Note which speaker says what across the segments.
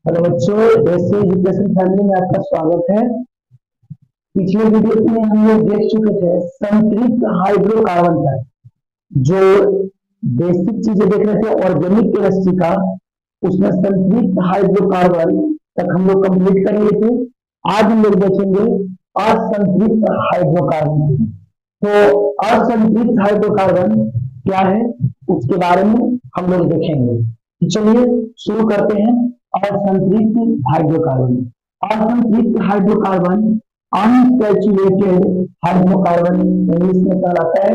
Speaker 1: Hello बच्चों, ऐसे education family में आपका स्वागत है। पिछले वीडियो में हम लोग देख चुके थे संतृप्त हाइड्रोकार्बन का जो बेसिक चीजें देख रहे थे ऑर्गेनिक केमिस्ट्री का। उसमें संतृप्त हाइड्रोकार्बन तक हम लोग कंप्लीट कर लिए थे। आज हम लोग देखेंगे असंतृप्त हाइड्रोकार्बन। तो असंतृप्त हाइड्रोकार्बन क्या है उसके बारे में हम लोग देखेंगे। तो चलिए शुरू करते हैं। असंतृप्त हाइड्रोकार्बन। असंतृप्त हाइड्रोकार्बन अनसैचुरेटेड हाइड्रोकार्बन इंग्लिश में कहलाता है।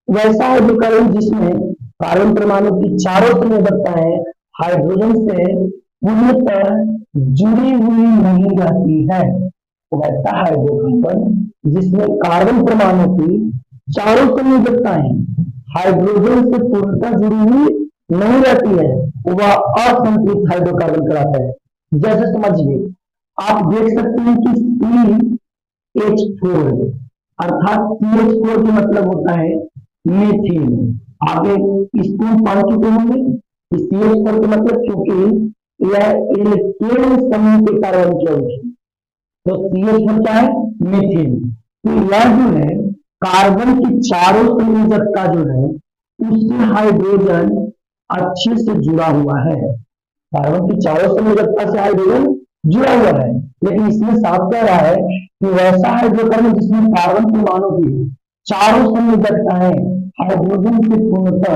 Speaker 1: वैसा हाइड्रोकार्बन जिसमें कार्बन परमाणु की चारों संयोजकताएं हाइड्रोजन से पूर्णतः जुड़ी हुई नहीं रहती है। वैसा हाइड्रोकार्बन जिसमें कार्बन परमाणु की चारों संयोजकताएं हाइड्रोजन से पूर्णतः जुड़ी हुई नहीं रहती है, वह असंतृप्त हाइड्रोकार्बन कहलाता है। जैसे समझिए, आप देख सकते हैं कि CH4 अर्थात CH4 का मतलब होता है मीथेन। आगे इसको हम पढ़ चुके होंगे कि CH4 का मतलब, क्योंकि यह एल्केन समूह के कार्बन की अवधि, तो CH4 क्या है? मीथेन। तो यह जो है कार्बन की चारों संयोजकता जो है उससे हाइड्रोजन अच्छे से जुड़ा हुआ है। कार्बन की चारों संयोजकता से हाइड्रोजन जुड़ा हुआ है, लेकिन इसमें साफ कह रहा है कि वैसा हाइड्रोकार्बन जिसमें कार्बन परमाणु की चारों संयोजकताएं हाइड्रोजन से पूर्णतः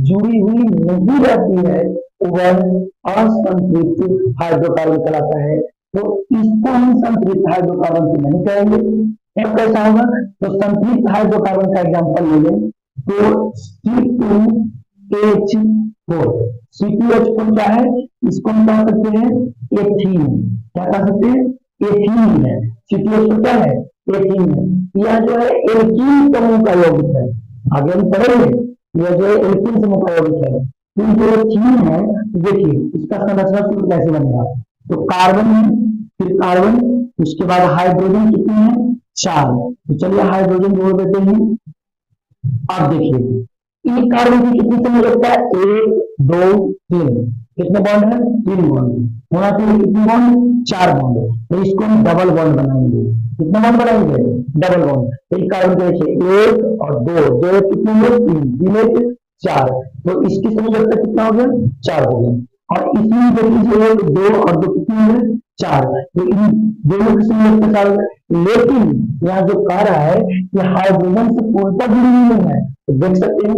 Speaker 1: जुड़ी हुई नहीं रहती है, वह असंतृप्त हाइड्रोकार्बन कहलाता है। तो इसको हम संतृप्त हाइड्रोकार्बन से नहीं कहेंगे। अब कैसा होगा? तो संतृप्त हाइड्रोकार्बन का एग्जाम्पल ले लें तो C2H4। C2H4 क्या है? इसको हम कह सकते हैं एथीन। क्या कह सकते हैं? एथीन है। C2H4 क्या है? एथीन है। यह जो है एल्कीन समूह का यौगिक है। आगे हम पढ़ेंगे, यह जो है एल्कीन समूह का यौगिक है। तो जो एथीन है, देखिए इसका संरचना सूत्र कैसे बनेगा। तो कार्बन है, फिर कार्बन, उसके बाद हाइड्रोजन कितने हैं? 4। तो चलिए हाइड्रोजन जोड़ देते हैं। आप देखिए एक कार्बन की कितनी संयोजकता है? 1 2 3। कितने बॉन्ड है? 3 बॉन्ड होना चाहिए। कितने बॉन्ड? 4 बॉन्ड। तो इसको हम डबल बॉन्ड बनाएंगे। कितने बॉन्ड बनाएंगे? Double bond. तो एक कार्बन के देखिए 1 और 2, 2 कितने हुए? 3, 3 1 4। तो इसकी संयोजकता कितना हो गया? 4 हो गया। और इसमें देख लीजिए 1 2 और 2 कितने हुए? 4। तो इन दोनों की संयोजकता 4 हो गया। लेकिन यहाँ जो कह रहा है कि हाइड्रोजन से पूर्णतः जुड़ी हुई नहीं है, तो देख सकते हैं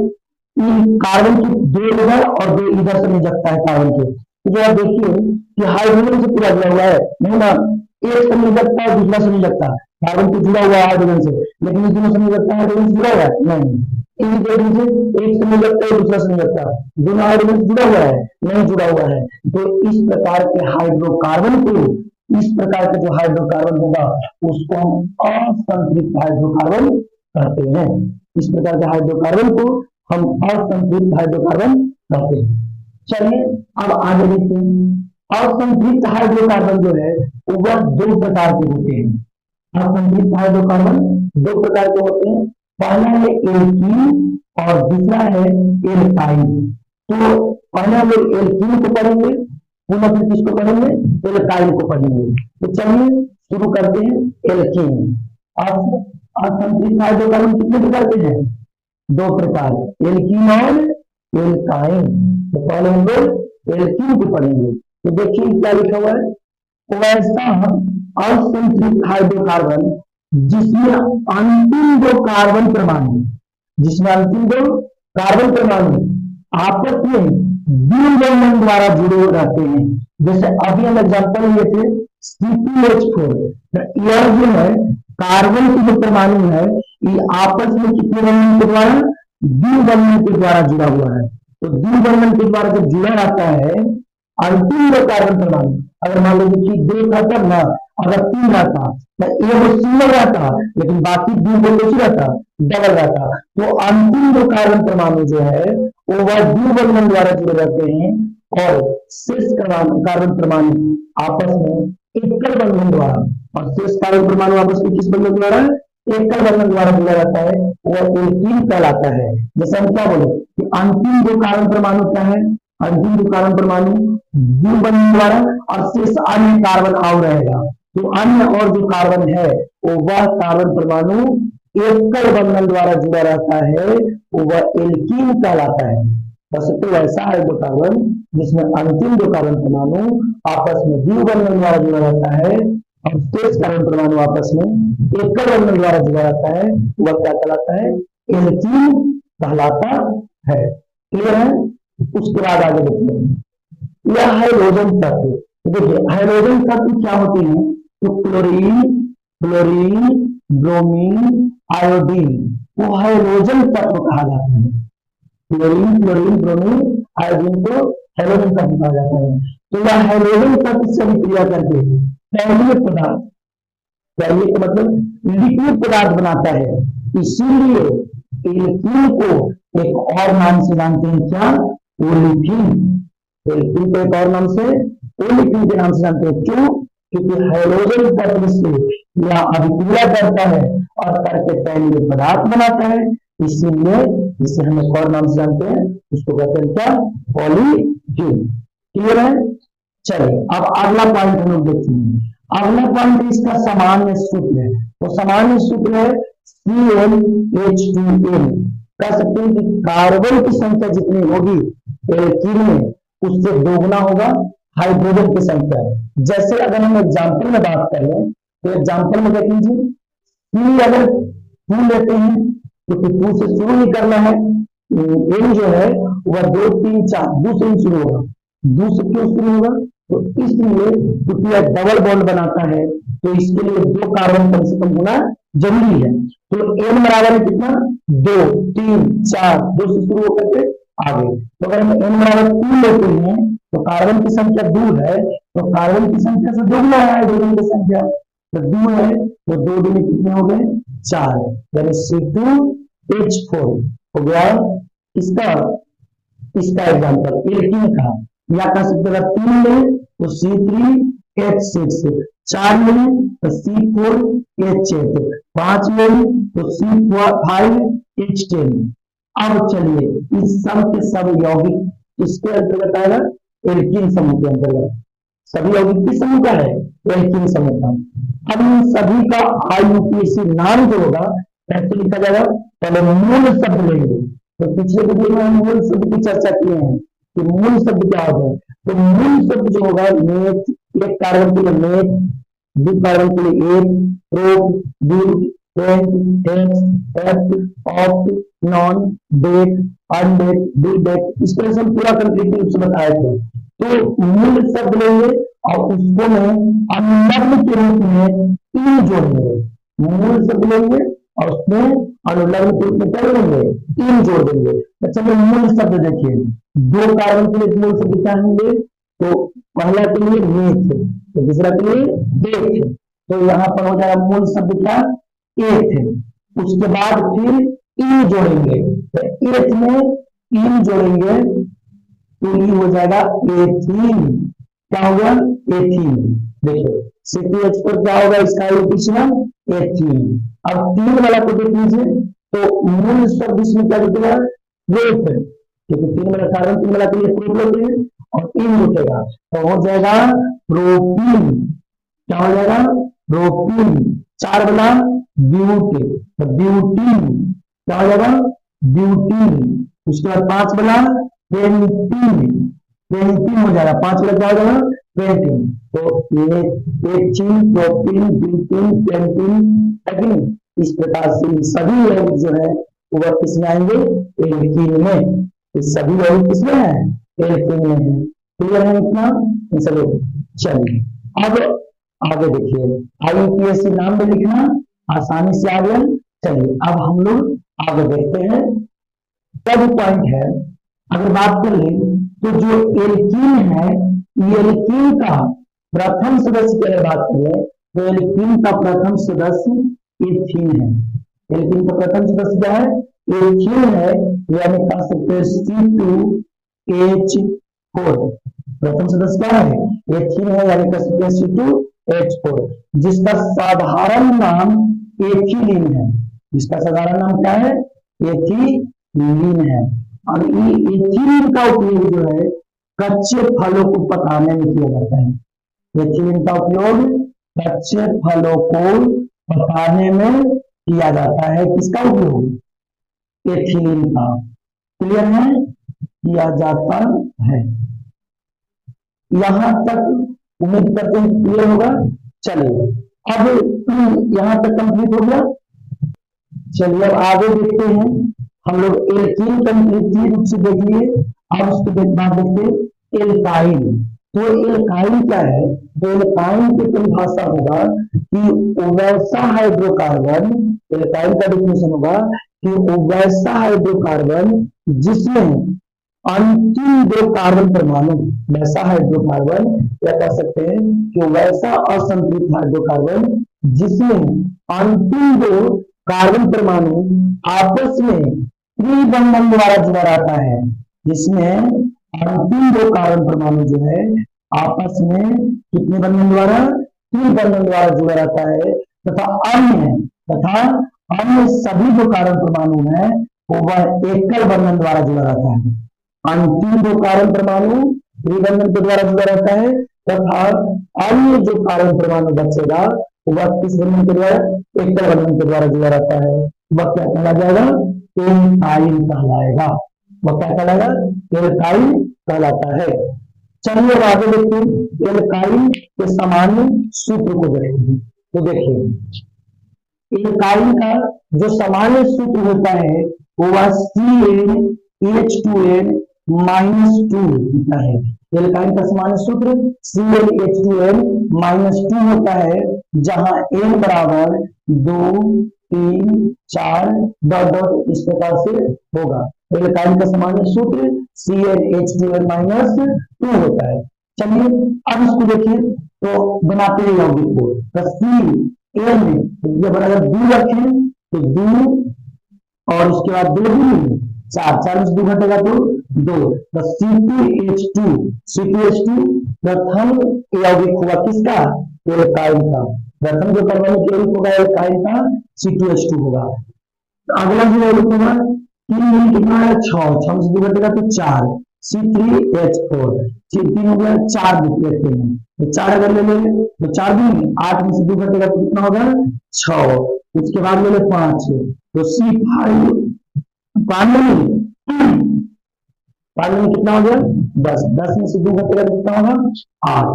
Speaker 1: कार्बन की 2 इधर और 2 इधर से नहीं जगता है कार्बन के। तो जो आप देखिए कि हाइड्रोजन से पूरा जुड़ा हुआ है नहीं ना, एक से नहीं जगता है, दूसरा से नहीं जगता। कार्बन तो जुड़ा हुआ है हाइड्रोजन से, लेकिन इस दोनों से नहीं जगता है, हाइड्रोजन से जुड़ा हुआ है नहीं। इन देख लीजिए, एक से नहीं जगता है, दूसरा से नहीं जगता, दोनों हाइड्रोजन से जुड़ा हुआ है नहीं जुड़ा हुआ है। तो इस प्रकार के हाइड्रोकार्बन को, इस प्रकार का जो हाइड्रोकार्बन होगा उसको हम असंतृप्त हाइड्रोकार्बन कहते हैं। इस प्रकार के हाइड्रोकार्बन को हम असंतृप्त हाइड्रोकार्बन कहते हैं। चलिए अब आगे देखते हैं। असंतृप्त हाइड्रोकार्बन जो है वह 2 प्रकार के होते हैं। असंतृप्त हाइड्रोकार्बन 2 प्रकार के होते हैं। पहला है एल्कीन और दूसरा है एल्काइन। तो पहले हम लोग एल्कीन को पढ़ेंगे, पुनः फिर किसको पढ़ेंगे? एल्काइन को पढ़ेंगे। तो चलिए शुरू करते हैं। एल्कीन। असंतृप्त हाइड्रोकार्बन कितने प्रकार के हैं? 2 प्रकार, एल्कीन और एल्काइन। तो पहले हम लोग एल्कीन को पढ़ेंगे। तो देखिए क्या लिखा हुआ है। वैसा असंतृप्त हाइड्रोकार्बन जिसमें अंतिम 2 कार्बन परमाणु, जिसमें अंतिम 2 कार्बन परमाणु आपस में द्विबंधन द्वारा जुड़े रहते हैं। जैसे अभी हम एग्जांपल लिए थे C2H4। यह जो है कार्बन की जो परमाणु है ये आपस में कितने बंधन के द्वारा? द्विबंधन के द्वारा जुड़ा हुआ है। तो द्विबंधन के द्वारा जब जुड़ा रहता है अंतिम 2 कार्बन परमाणु, अगर मान लीजिए कि 2 था तब ना, अगर 3 रहता तो एक सिंगल रहता, लेकिन बाकी 2 कैसे रहता? डबल रहता। तो अंतिम 2 कार्बन परमाणु जो है वो वह द्विबंधन द्वारा जुड़े रहते हैं और शेष कार्बन परमाणु आपस में एकल बंधन द्वारा, और शेष कार्बन परमाणु आपस में किस बंधन द्वारा? एकल बंधन द्वारा जुड़ा रहता है, वह एल्कीन कहलाता है। जैसे हम क्या बोले कि अंतिम 2 कार्बन परमाणु क्या है? अंतिम जो कार्बन परमाणु द्विबंधन बनने द्वारा और शेष अन्य कार्बन और रहेगा। तो अन्य और जो कार्बन है वो वह कार्बन परमाणु एकल बंधन द्वारा जुड़ा रहता है, वह एल्कीन कहलाता है। बस तो ऐसा हाइड्रोकार्बन जिसमें अंतिम दो कार्बन परमाणु आपस में द्विबंधन द्वारा जुड़ा रहता है और शेष कार्बन परमाणु आपस में एकल बंधन द्वारा जुड़ा रहता है, वह क्या कहलाता है? एल्कीन कहलाता है। क्लियर है? उसके बाद आगे देखिए, यह हाइड्रोजन तत्व। देखिए हाइड्रोजन तत्व क्या होते हैं? तो क्लोरीन, फ्लोरीन, ब्रोमीन, आयोडीन, वो हाइड्रोजन तत्व कहा जाता है। क्लोरीन, फ्लोरीन, ब्रोमीन, आयोडीन को हाइड्रोजन तत्व कहा जाता है। तो यह हाइड्रोजन तत्व से क्रिया करके तैलीय पदार्थ, तैलीय का मतलब लिक्विड पदार्थ बनाता है। इसीलिए एल्कीन को एक और नाम से जानते हैं, क्या? ओलिफिन। एल्कीन को एक और नाम से ओलिफिन के नाम से जानते हैं। क्यों? क्योंकि हाइड्रोजन तत्व से यह अभिक्रिया करता है और करके तैलीय पदार्थ बनाता है। इसीलिए जिसे हम एक और नाम से जानते हैं, उसको कहते हैं क्या? ओलिफिन। क्लियर है? चलिए अब अगला पॉइंट हम लोग देखते हैं। अगला पॉइंट इसका सामान्य सूत्र है। तो सामान्य सूत्र है CnH2n। कह सकते हैं कि कार्बन की संख्या जितनी होगी एल्कीन में, उससे दोगुना होगा हाइड्रोजन की संख्या। जैसे अगर हम एग्जाम्पल में बात करें तो एग्जाम्पल में देख लीजिए, C अगर 2 लेते हैं तो 2 से शुरू नहीं करना है। N जो है वह 2 3 4 2 से ही शुरू होगा। 2 से क्यों शुरू होगा? तो इसलिए क्योंकि यह डबल बॉन्ड बनाता है, तो इसके लिए 2 कार्बन कम से कम होना जरूरी है। तो N बराबर है कितना? 2 3 4, 2 से शुरू होकर के आगे। तो अगर हम N बराबर 2 लेते हैं तो कार्बन की संख्या 2 है, तो कार्बन की संख्या से दोगुना है हाइड्रोजन की संख्या। तो 2 है तो 2 दूनी कितने हो गए? 4, यानी C2H4 हो गया। इसका एग्जाम्पल एल्कीन का, या कह सकते हैं 3 में तो C3H6, 4 में तो C4H8, 5 में तो C5H10। अब चलिए इस सब के सब यौगिक किसके अंतर्गत आएगा? एल्कीन समूह के अंतर्गत। सभी यौगिक किस समूह का है? एल्कीन समूह का। अब इन सभी का IUPAC नाम जो होगा कैसे लिखा जाएगा? पहले मूल शब्द लेंगे। तो पिछले वीडियो में हम मूल शब्द की चर्चा किए हैं कि मूल शब्द क्या होता है। तो मूल शब्द जो होगा मेथ, एक कार्बन के लिए मेथ, 2 कार्बन के लिए एक, prop, but, pent, hex, hept, oct, non, dec, undec, dodec, इस तरह से हम पूरा कंप्लीट रूप से बताए थे। तो मूल शब्द लेंगे और उसको में अनुलग्न के रूप में इन जोड़ेंगे। मूल शब्द लेंगे और उसमें अनुलग्न के रूप में क्या जोड़ेंगे? इन जोड़ देंगे। अच्छा मूल शब्द देखिए, 2 कार्बन के लिए मूल शब्द क्या होंगे? तो पहला के लिए मेथ, तो दूसरा के लिए डेट। तो यहाँ पर हो जाएगा मूल शब्द क्या? एथ। उसके बाद फिर इन जोड़ेंगे, तो एथ में इन जोड़ेंगे तो ये हो जाएगा एथीन। क्या हो गया? एथीन। देखो C2H4 क्या होगा? इसका नाम एथीन। अब 3 वाला को देख लीजिए, तो मूल शब्द इसमें क्या दिखेगा? प्रोप, क्योंकि 3 वाला कार्बन 3 वाला के लिए प्रोप लेते हैं और इन जुटेगा तो हो जाएगा प्रोपीन। क्या हो जाएगा? प्रोपीन। 4 वाला ब्यूट, तो ब्यूटीन। क्या हो जाएगा? ब्यूटीन। उसके बाद 5 वाला पेंटीन, पेंटीन हो जाएगा। 5 वाला क्या हो जाएगा? पेंटीन। तो ये एथीन, प्रोपीन, ब्यूटीन, पेंटीन, इस प्रकार से सभी यौगिक जो है वो किसमें आएंगे? एल्कीन में। तो सभी यौगिक किसमें है? एल्कीन में है। क्लियर है इतना? चलो चलिए अब आगे देखिए, IUPAC नाम में लिखना आसानी से आ गया। चलिए अब हम लोग आगे देखते हैं। तब पॉइंट है, अगर बात कर ले तो जो एल्कीन है, एल्कीन का प्रथम सदस्य की अगर बात करें तो एल्कीन का प्रथम सदस्य एथीन है। एल्कीन का प्रथम सदस्य क्या है? एथीन है, यानी कह सकते हैं C2H4। प्रथम सदस्य क्या है? एथीन है, यानी कह सकते हैं C2H4, जिसका साधारण नाम एथिलीन है। जिसका साधारण नाम क्या है? एथिलीन है। और ये एथिलीन का उपयोग जो है कच्चे फलों को पकाने में किया जाता है। एथिलीन का उपयोग कच्चे फलों को पकाने में किया जाता है। किसका उपयोग? एथिलीन का। क्लियर है? किया जाता है। यहां तक उम्मीद करते हैं क्लियर होगा। चलिए अब यहां तक कंप्लीट हो गया। चलिए अब आगे देखते हैं। हम लोग एल्कीन कंप्लीटली रूप से देख लिए। अब उसके बाद देखते हैं एल्काइन। तो एल्काइन क्या है? तो एल्काइन की परिभाषा होगा कि वैसा हाइड्रोकार्बन, एल्काइन का डिफिनेशन होगा कि वैसा हाइड्रोकार्बन जिसमें अंतिम दो कार्बन परमाणु, वैसा हाइड्रोकार्बन या कह सकते हैं कि वैसा असंतुलित हाइड्रोकार्बन जिसमें अंतिम दो कार्बन परमाणु आपस में त्रिबंधन द्वारा जुड़ा रहता है। जिसमें अंतिम दो कार्बन परमाणु जो है आपस में कितने बंधन द्वारा? त्रिबंधन द्वारा जुड़ा रहता है। तथा अन्य सभी जो कार्बन परमाणु है वो वह एकल बंधन द्वारा जुड़ा रहता है। अंतिम जो कार्बन परमाणु त्रिबंधन के द्वारा जुड़ा रहता है तथा अन्य जो कार्बन परमाणु बचेगा वह किस बंधन के द्वारा? एकल बंधन के द्वारा जुड़ा रहता है। वह क्या कहला जाएगा? एल्काइन कहलाएगा। वह क्या कहलाएगा? एल्काइन कहलाता है। चलिए अब आगे देखते हैं एल्काइन के सामान्य सूत्र को देखते हैं। तो देखिए एल्काइन का जो सामान्य सूत्र होता है वो CnH2n -2 होता है। एल्काइन का सामान्य सूत्र CnH2n -2 होता है, जहां n बराबर 2, 3, 4 डॉट डॉट इस प्रकार से होगा। एल्काइन का सामान्य सूत्र CnH2n -2 होता है। चलिए अब इसको देखिए तो बनाते हैं यौगिक को। तो CN ये बराबर 2 रखें तो 2 और उसके बाद 2 दूनी 4, 4 में 2 घटेगा तो 2। तो C2H2 प्रथम यौगिक हुआ किसका? एल्काइन का। प्रथम जो कार्बनिक यौगिक होगा एल्काइन का C2H2 होगा। तो अगला जो यौगिक होगा 3 कितना है? 6, 6 में 2 घटेगा तो 4 C3H4। 3 हो गया, 4 लेते हैं तो 4 अगर ले लेंगे तो 4 दूनी 8 में 2 घटेगा तो कितना होगा? 6। उसके बाद ले ले 5 तो C5 पानी में कितना हो गया? 10, 10 में से 2 घटेगा तो कितना होगा? 8।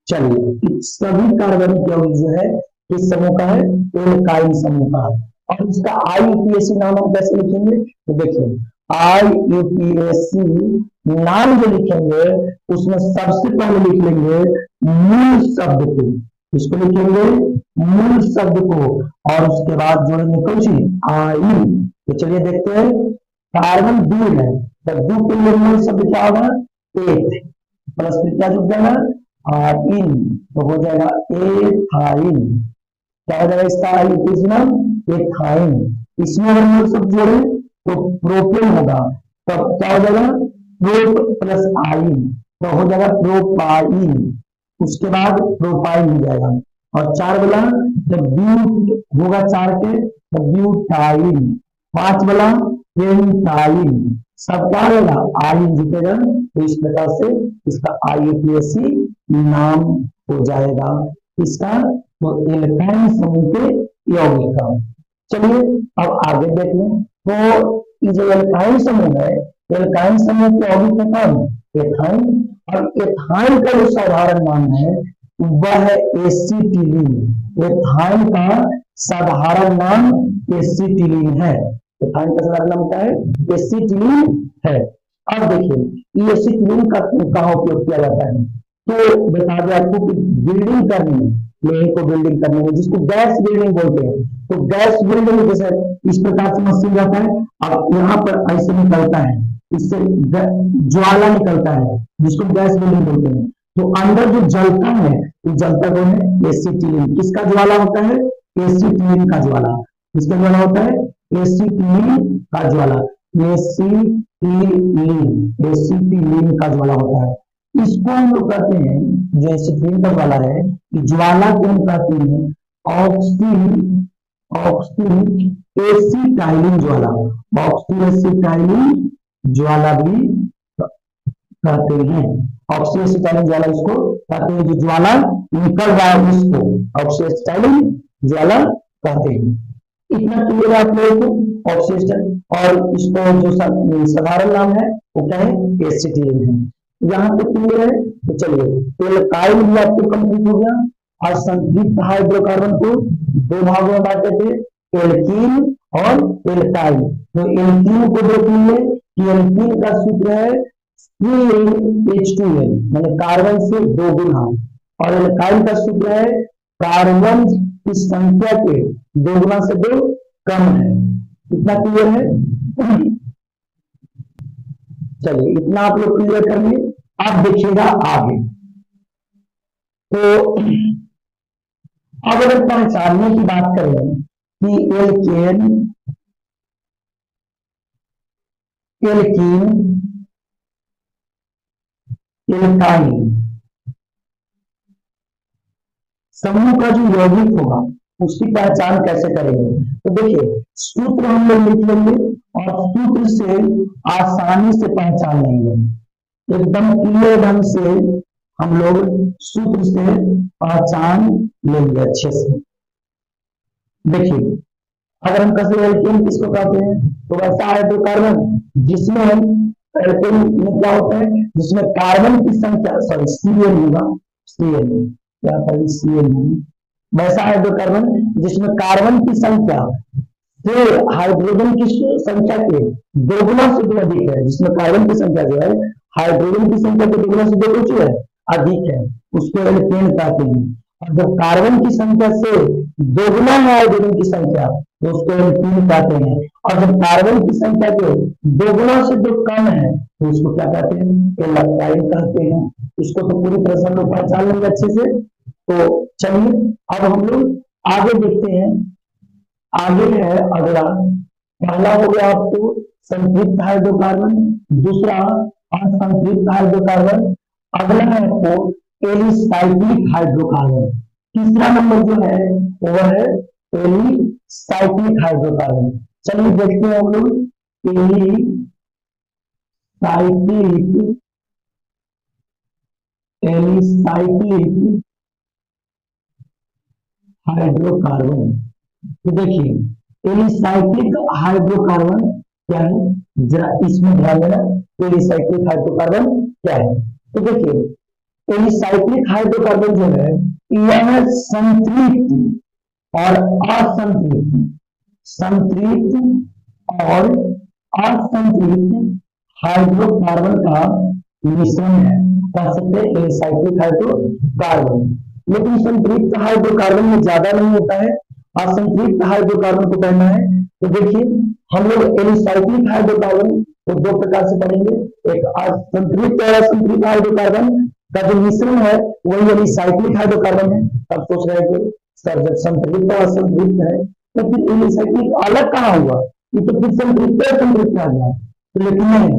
Speaker 1: चलिए सभी कार्बनिक यौगिक जो है किस समूह का है? एल्काइन समूह का। और इसका IUPAC नाम हम कैसे लिखेंगे? तो देखिए IUPAC नाम जो लिखेंगे उसमें सबसे पहले लिख लेंगे मूल शब्द को। इसको लिखेंगे मूल शब्द को और उसके बाद जोड़ेंगे कौन सी? आई। तो चलिए देखते हैं। कार्बन 2 है तो 2 के लिए मूल शब्द क्या होगा? 8 प्लस फिर क्या जुड़ जाएगा? इन तो हो जाएगा एथाइन। क्या हो जाएगा इसका? IUPAC नाम एथाइन। इसमें अगर मूल शब्द जोड़े तो प्रोपेन होगा। तो क्या हो जाएगा? प्रोप प्लस आइन तो हो जाएगा प्रोपाइन। उसके बाद प्रोपाइन हो जाएगा। और 4 वाला जब ब्यूट होगा 4 के तो ब्यूटाइन। 5 वाला पेंटाइन। सब क्या रहेगा? आइन जुटेगा। तो इस प्रकार से इसका IUPAC नाम हो जाएगा। इसका तो एल्काइन समूह के यौगिक का। चलिए अब आगे देख लें। तो ये जो एल्काइन समूह है एल्काइन समूह के यौगिक है कौन? एथाइन। और एथाइन का जो साधारण नाम है वह है एसिटिलीन। एथाइन का साधारण नाम एसिटिलीन है। एथाइन का साधारण नाम क्या है? एसिटिलीन है। अब देखिए ये एसिटिलीन का कहाँ उपयोग किया जाता है? तो बता दें आपको कि बिल्डिंग करने में, लोहे को बिल्डिंग करने में, जिसको गैस बिल्डिंग बोलते हैं। तो गैस बिल्डिंग जैसे इस प्रकार से मशीन जाता है। अब यहाँ पर ऐसे निकलता है, इससे ज्वाला निकलता है जिसको गैस बिल्डिंग बोलते हैं। तो अंदर जो जलता है वो जलता कौन है? एसिटिलीन। किसका ज्वाला होता है? एसिटिलीन का ज्वाला। किसका ज्वाला होता है? एसिटिलीन का ज्वाला। एसिटिलीन का ज्वाला होता है। इसको हम लोग कहते हैं जो एसिटिलीन का ज्वाला है ज्वाला को हम कहते हैं ऑक्सी एसिटाइलिन ज्वाला। ऑक्सी एसिटाइलिन ज्वाला भी कहते हैं। ऑक्सीडाइजिंग ज्वाला इसको कहते हैं, जो ज्वाला निकल रहा है उसको ऑक्सीडाइजिंग ज्वाला कहते हैं। इतना क्लियर है आप लोगों को ऑक्सीजन, और इसको जो साधारण नाम है वो क्या है, एसिटिलीन है। यहाँ पे क्लियर है। तो चलिए एल्काइल भी आपको कंप्लीट हो गया। और संतृप्त हाइड्रोकार्बन को दो भागों में बांटे थे, एल्कीन और एल्काइल। तो एल्कीन को देखेंगे कि एल्कीन का सूत्र है CnH2n, मतलब कार्बन से दो गुना, और एल्काइल का सूत्र है कार्बन की संख्या के दो गुना से दो कम है। इतना क्लियर है। चलिए इतना आप लोग क्लियर करेंगे। अब देखिएगा आगे। तो अब अगर पहचानने की बात करें कि एल्केन, एल्कीन, एल्काइल समूह का जो यौगिक होगा उसकी पहचान कैसे करेंगे? तो देखिए सूत्र हम लोग लिख लेंगे और सूत्र से आसानी से पहचान लेंगे, एकदम क्लियर ढंग से हम लोग सूत्र से पहचान लेंगे अच्छे से। देखिए अगर हम कहते हैं एल्केन किसको कहते हैं, तो वैसा हाइड्रोकार्बन जिसमें एल्केन में क्या होता है, जिसमें कार्बन की संख्या, सॉरी सीएन होगा, सीएन क्या था, सीएन, वैसा हाइड्रोकार्बन जिसमें कार्बन की संख्या से हाइड्रोजन की संख्या के दोगुना से भी अधिक है, जिसमें कार्बन की संख्या जो है हाइड्रोजन की संख्या के दोगुना से दो कुछ है अधिक है, उसको एल्केन कहते हैं। और जब कार्बन की संख्या से दोगुना है हाइड्रोजन की संख्या तो उसको एल्कीन कहते हैं। और जब कार्बन की संख्या के दोगुना से जो कम है तो उसको क्या कहते हैं, एल्काइल कहते हैं। इसको तो पूरी तरह से हम लोग पहचान लेंगे अच्छे से। तो चलिए अब हम लोग आगे देखते हैं। आगे है अगला, पहला हो गया आपको संतृप्त हाइड्रोकार्बन, दूसरा असंतृप्त हाइड्रोकार्बन, अगला है आपको एलिसाइक्लिक हाइड्रोकार्बन, तीसरा नंबर जो है वो है एलिसाइक्लिक हाइड्रोकार्बन। चलिए देखते हैं हम लोग एलिसाइक्लिक, एलिसाइक्लिक हाइड्रोकार्बन। तो देखिए एलिसाइक्लिक हाइड्रोकार्बन क्या है, जरा इसमें ध्यान देना, एलिसाइक्लिक हाइड्रोकार्बन क्या है। तो देखिए एलिसाइक्लिक हाइड्रोकार्बन जो है यह संतृप्त और असंतृप्त, संतृप्त और असंतृप्त हाइड्रोकार्बन का मिश्रण है, कह सकते हैं एलिसाइक्लिक हाइड्रोकार्बन। लेकिन संतृप्त हाइड्रोकार्बन में ज्यादा नहीं होता है, असंतृप्त हाइड्रोकार्बन को पढ़ना है। तो देखिए हम लोग एलिसाइक्लिक हाइड्रोकार्बन को दो प्रकार से पढ़ेंगे, एक संतृप्त और असंतृप्त हाइड्रोकार्बन का जो मिश्रण है वही एलिसाइक्लिक हाइड्रोकार्बन है। अब सोच रहे हैं कि सर जब संतृप्त और असंतृप्त है तो फिर एलिसाइक्लिक अलग कहाँ हुआ, ये तो फिर संतृप्त और असंतृप्त आ गया। तो लेकिन नहीं,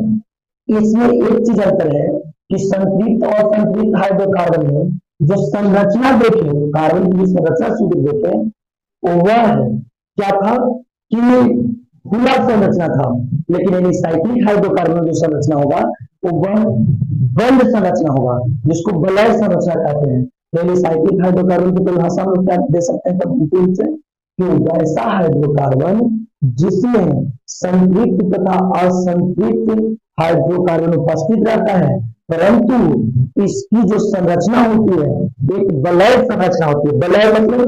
Speaker 1: इसमें एक चीज अंतर है कि संतृप्त और असंतृप्त हाइड्रोकार्बन में जो संरचना देखे, कार्बन की संरचना सूत्र देखे, वह है क्या था कि खुला संरचना था। लेकिन एलिसाइक्लिक हाइड्रोकार्बन जो संरचना होगा वो बंद संरचना होगा, जिसको वलय संरचना कहते हैं। एलिसाइक्लिक हाइड्रोकार्बन की परिभाषा में क्या दे सकते हैं तब से कि वैसा हाइड्रोकार्बन जिसमें संतृप्त तथा असंतृप्त हाइड्रोकार्बन उपस्थित रहता है, परंतु इसकी जो संरचना होती है एक वलय संरचना होती है। वलय मतलब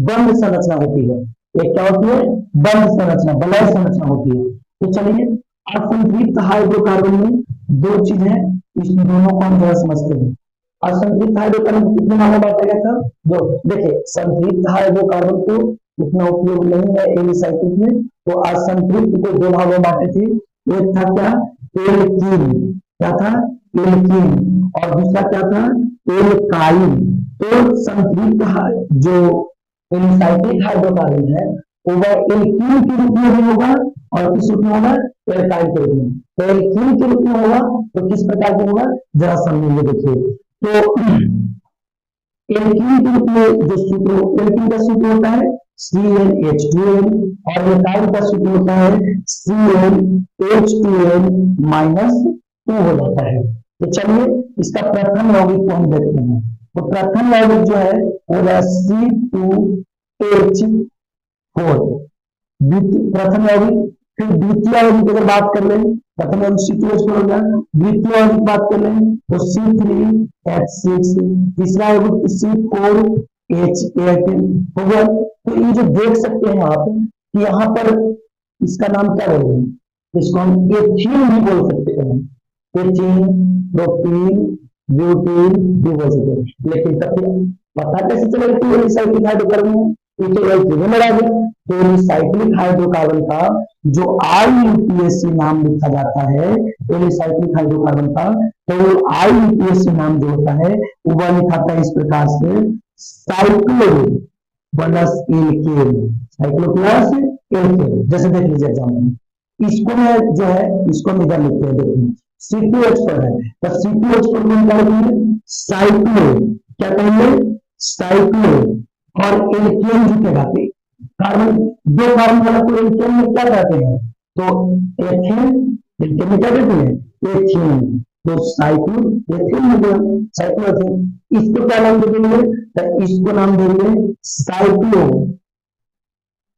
Speaker 1: बंद संरचना होती है। एक क्या होती है, बंद संरचना, वलय संरचना होती है। तो चलिए असंतृप्त हाइड्रोकार्बन में दो चीज है, इस दोनों को हम जरा समझते हैं। असंतृप्त हाइड्रोकार्बन कितने भागों में बांटा गया था, दो। देखिए संतृप्त हाइड्रोकार्बन को उतना उपयोग नहीं है एलिसाइक्लिक में, तो असंतृप्त को दो भागों में बांटे थे। एक था क्या, एल्कीन, क्या था, एल्कीन, और दूसरा क्या था, एल्काइल। तो संतृप्त जो एलिसाइक्लिक हाइड्रोकार्बन है वो एल्कीन के रूप में भी होगा और किस रूप में होगा, एल्काइल के रूप में। तो एल्कीन के रूप में होगा तो किस प्रकार का होगा, जरा समझिए। देखिए तो एल्कीन के रूप में जो सूत्र, एल्कीन का सूत्र होता है CnH2n और एल्काइल का सूत्र होता है CnH2n -2 हो जाता है। तो चलिए इसका प्रथम यौगिक को हम देखते हैं। तो प्रथम यौगिक जो है वो C2H4 प्रथम यौगिक। फिर द्वितीय यौगिक की अगर बात कर लें, प्रथम यौगिक C2H4 हो गया, द्वितीय यौगिक बात कर लें तो C3H6, तीसरा यौगिक C4H8 हो गया। तो ये जो देख सकते हैं आप कि यहाँ पर इसका नाम क्या बोलेंगे, इसको हम एथीन भी बोल सकते हैं, एथीन, प्रोपीन, ब्यूटीन भी बोल सकते हैं। लेकिन तब पता कैसे चलेगा कि ये रिसाइक्लिक हाइड्रोकार्बन है, ये तो एल्कीन में आ गया। तो रिसाइक्लिक हाइड्रोकार्बन का जो IUPAC नाम लिखा जाता है रिसाइक्लिक हाइड्रोकार्बन का, तो IUPAC नाम जो होता है वो लिखाता है इस प्रकार से, cyclo plus alkene, cyclo plus alkene. जैसे देख लीजिए एग्जाम में, इसको में जो है इसको हम इधर लिखते हैं, देखिए C2H पर है, तो C2H पर हम क्या करेंगे, साइक्लो, क्या कहेंगे, साइक्लो, और एल्केन जुटेगा, कार्बन दो कार्बन वाला को एल्केन में क्या कहते हैं, तो एथेन, एल्केन में क्या कहते हैं, एथेन। तो साइक्लो एथेन हो गया, साइक्लो एथेन। इसको क्या नाम देंगे, तो इसको नाम देंगे साइक्लो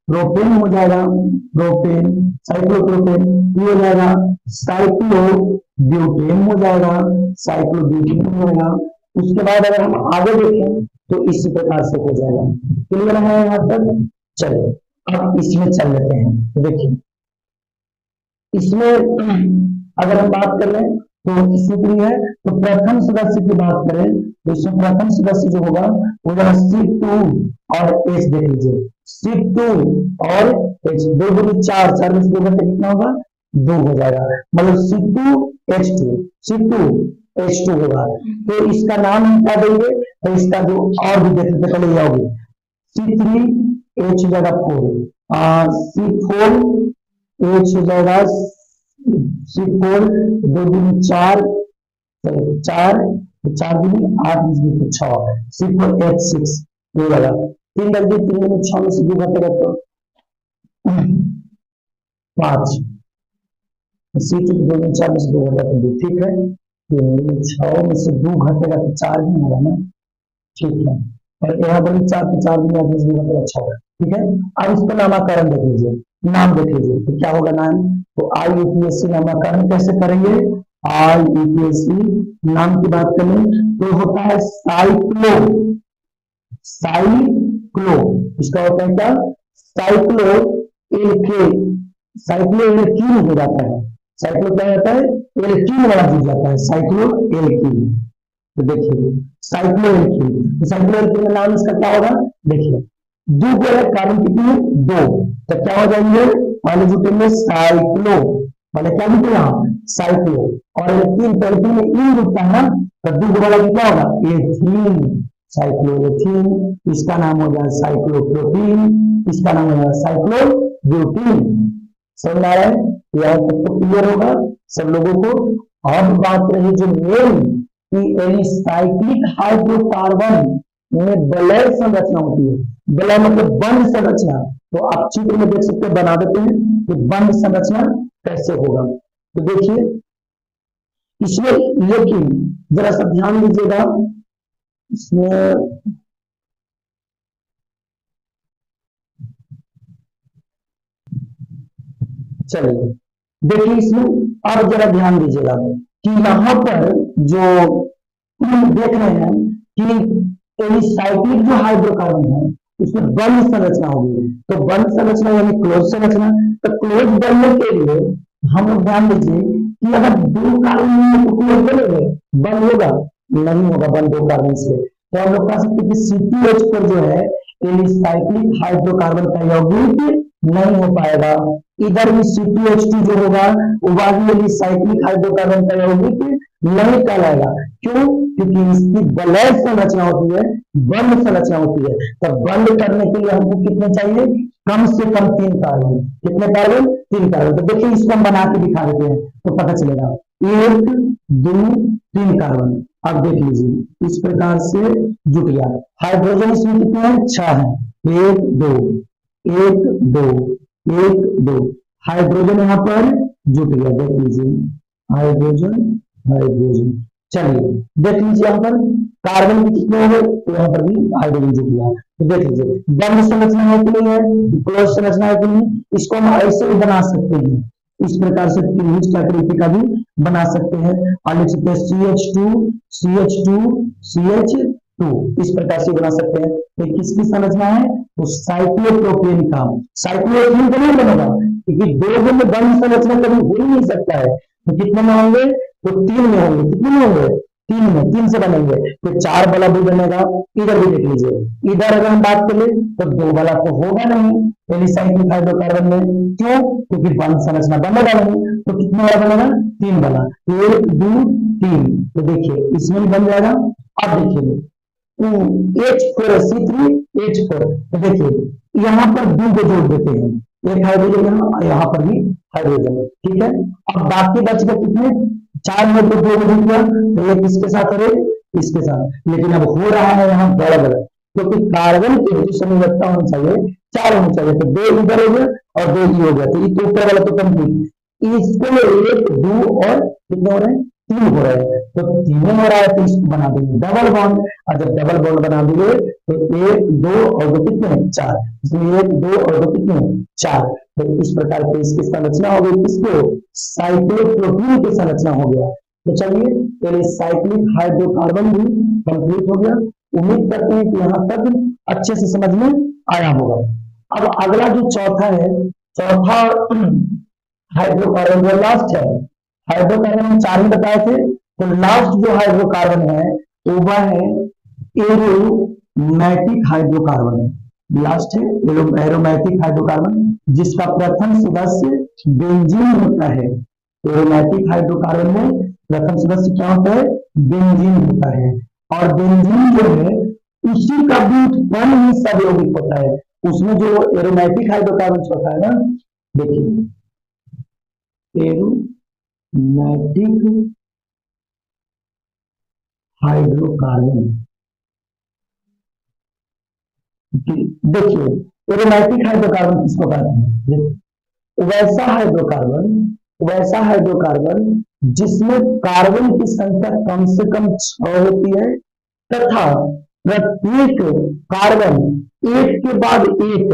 Speaker 1: प्रोपेन हो जाएगा, प्रोपेन, साइक्लोप्रोपेन। ये हो जाएगा साइक्लो ब्यूटेन हो जाएगा, साइक्लो ब्यूटेन हो जाएगा। उसके बाद अगर हम आगे देखें तो इसी प्रकार से हो जाएगा। क्लियर है यहाँ तक? चलिए अब इसमें चल लेते हैं। तो देखिए इसमें अगर हम बात कर लें तो इसमें है, तो प्रथम सदस्य की बात करें तो इसमें प्रथम सदस्य जो होगा वो जरा C2 और H देख लीजिए, C2 और H, दो दूनी चार, चार में से दो घंटे कितना होगा, 2 हो जाएगा, मतलब C2H2, C2H2 होगा। तो इसका नाम हम क्या देंगे, तो इसका जो और भी देख लेते पहले यह होगी C3H हो जाएगा 4, C4H हो जाएगा C4, दो दूनी 4, 4, 4 दूनी 8, 6, C4H6 हो जाएगा। 3 लग गए, 3 में 6 में से 2 घटेगा तो 5, C2 2 में 4 में से 2 घटेगा तो 2, ठीक है। 6 में से 2 घटेगा तो 4 ही होगा ना, ठीक है। और यहाँ पर 4 तो 4 में 8 में से 2 घटेगा 6 होगा, ठीक है। अब इसको नामकरण देख लीजिए, नाम देख लीजिए तो क्या होगा नाम, तो IUPAC नामकरण कैसे करेंगे, IUPAC नाम की बात करें तो होता है साइक्लो, साइक्लो, इसका होता है क्या, साइक्लो एल्केन, साइक्लो एल्कीन हो जाता है, साइक्लो क्या होता है, एल्कीन वाला जुड़ जाता है, साइक्लो एल्कीन। तो देखिए साइक्लो एल्कीन, साइक्लो एल्कीन का नाम इसका क्या होगा, देखिए दो को है कार्बन कितने, 2, तो क्या हो जाएंगे, पहले जुटेंगे साइक्लो, पहले क्या जुटेगा, साइक्लो, और एल्कीन पेल्कीन में इन जुटता है ना, तो 2 वाला क्या होगा, एथीन, साइक्लोएथीन। इसका नाम हो गया साइक्लोप्रोपीन, इसका नाम हो गया साइक्लोब्यूटीन। समझ आ रहा है, यह तक तो क्लियर होगा सब लोगों को। अब बात रही जो मेन की एलिसाइक्लिक हाइड्रोकार्बन में वलय संरचना होती है, वलय मतलब बंध संरचना। तो आप चित्र में देख सकते हैं, बना देते हैं कि बंध संरचना कैसे होगा। तो देखिए इसमें, लेकिन जरा सा ध्यान दीजिएगा, इसमें चलिए देखिए इसमें अब जरा ध्यान दीजिएगा कि यहाँ पर जो हम देख रहे हैं कि एलिसाइक्लिक जो हाइड्रोकार्बन है उसमें बंध संरचना होगी, तो बंध संरचना यानी क्लोज संरचना। तो क्लोज बनने के लिए हम लोग ध्यान दीजिए कि अगर 2 कार्बन क्लोज बनेंगे, बंद होगा, नहीं होगा बंद 2 कार्बन से। तो हम लोग कह सकते हैं कि C2H पर जो है एलिसाइक्लिक हाइड्रोकार्बन का यौगिक नहीं हो पाएगा। इधर भी C2H2 जो होगा वो बाद में एलिसाइक्लिक हाइड्रोकार्बन का यौगिक नहीं कहलाएगा। क्यों? क्योंकि इसकी वलय संरचना होती है, बंध संरचना होती है। तो बंद करने के लिए हमको कितने चाहिए, कम से कम 3 कार्बन। कितने कार्बन, 3 कार्बन। तो देखिए इसको हम बना के दिखा देते हैं तो पता चलेगा, 1 2 3 कार्बन। अब देख लीजिए इस प्रकार से जुट गया। हाइड्रोजन इसमें कितने हैं, 6 है, 1 2 1 2 1 2, हाइड्रोजन यहाँ पर जुट गया। देख लीजिए हाइड्रोजन, हाइड्रोजन चलिए देख लीजिए यहाँ पर कार्बन के कितने हो गए, तो यहाँ पर भी हाइड्रोजन जुड़ गया है। तो देख लीजिए बंद संरचना है कि नहीं है, क्लोज संरचना है कि नहीं, इसको हम ऐसे भी बना सकते हैं, इस प्रकार से त्रिभुज की आकृति का भी बना सकते हैं और लिख सकते हैं CH2 CH2 CH2, इस प्रकार से बना सकते हैं। तो किसकी संरचना है, तो साइक्लोप्रोपेन का। साइक्लोप्रोपेन का नहीं बनेगा क्योंकि दो में बंद संरचना कभी हो ही नहीं सकता है, तो कितने में होंगे, तो 3 में होंगे, कितने में होंगे, 3 में, 3 से बनेंगे, तो 4 वाला भी बनेगा। इधर भी देख लीजिए, इधर अगर हम बात करें तो 2 वाला तो होगा नहीं एलिसाइक्लिक हाइड्रोकार्बन में, क्यों, क्योंकि बंद संरचना बनेगा नहीं, तो कितने वाला बनेगा, 3 वाला, 1 2 3, तो देखिए इसमें भी बन जाएगा। अब देखिए H4 तो देखिए यहाँ पर 2 को जोड़ देते हैं, एक हाइड्रोजन यहाँ, यहाँ पर भी हाइड्रोजन है, ठीक है। अब बाकी बच गए कितने, 4 में तो 2 जुड़ गया, तो एक इसके साथ और एक इसके साथ, लेकिन अब हो रहा है यहाँ बड़ा बड़ा, क्योंकि कार्बन की जो संयोजकता होनी चाहिए 4 होनी चाहिए, तो 2 इधर हो गया और 2 ही हो गया, तो ये ऊपर वाला तो कंप्लीट, इसको 1 2 और कितने हो रहे हैं, 3 हो रहे हैं, तो 3 हो रहा है, तो इसको बना देंगे डबल बॉन्ड, और जब डबल बॉन्ड बना देंगे तो 1 2 और 2 कितने हैं, 4, इसमें 1 2 और 2 कितने हैं, 4, तो इस प्रकार से इसकी संरचना हो गई, किसको, साइक्लोप्रोपीन की संरचना हो गया। तो चलिए पहले साइक्लिक हाइड्रोकार्बन भी कंप्लीट हो गया, उम्मीद करते हैं कि यहाँ तक अच्छे से समझ में आया होगा। अब अगला जो चौथा है, चौथा हाइड्रोकार्बन जो लास्ट है, हाइड्रोकार्बन हम 4 ही बताए थे, तो लास्ट जो हाइड्रोकार्बन है वो है एरोमैटिक हाइड्रोकार्बन। लास्ट है एरोमैटिक हाइड्रोकार्बन, जिसका प्रथम सदस्य बेंजीन होता है। एरोमैटिक हाइड्रोकार्बन में प्रथम सदस्य क्या होता है, बेंजीन होता है, और बेंजीन जो है उसी का भी उत्पन्न ही सब यौगिक होता है, उसमें जो एरोमैटिक हाइड्रोकार्बन होता है ना, देखिए एरोमैटिक हाइड्रोकार्बन, देखिए एरोमैटिक हाइड्रोकार्बन किसको कहते हैं, वैसा हाइड्रोकार्बन जिसमें कार्बन की संख्या कम से कम 6 होती है, तथा प्रत्येक कार्बन एक के बाद एक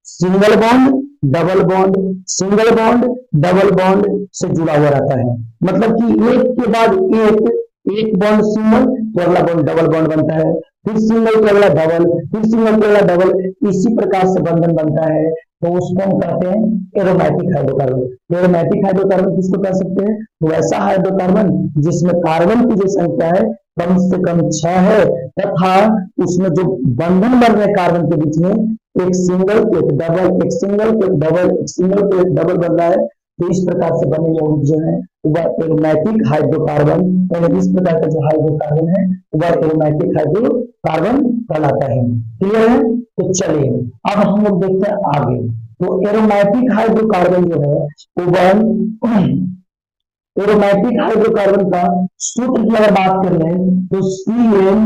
Speaker 1: single bond double bond single bond double bond से जुड़ा हुआ रहता है। मतलब कि एक के बाद एक बॉन्ड सिंगल तो अगला बॉन्ड डबल बॉन्ड बनता है, फिर सिंगल तो अगला डबल, फिर सिंगल तो अगला डबल, इसी प्रकार से बंधन बनता है, तो उसको हम कहते हैं एरोमैटिक हाइड्रोकार्बन। एरोमैटिक हाइड्रोकार्बन किसको कह सकते हैं, तो वैसा हाइड्रोकार्बन जिसमें कार्बन की जो संख्या है कम से कम 6 है, तथा उसमें जो बंधन बन रहे कार्बन के बीच में एक सिंगल तो एक डबल, एक सिंगल तो एक डबल, एक सिंगल तो एक डबल बन रहा है, तो इस प्रकार से बने यौगिक जो है वह एरोमैटिक हाइड्रोकार्बन, यानी इस प्रकार का जो हाइड्रोकार्बन है वह एरोमैटिक हाइड्रोकार्बन कहलाता है। क्लियर है, तो चलिए अब हम लोग देखते हैं आगे। तो एरोमैटिक हाइड्रोकार्बन जो है वह एरोमैटिक हाइड्रोकार्बन का सूत्र की अगर बात कर रहे हैं तो CN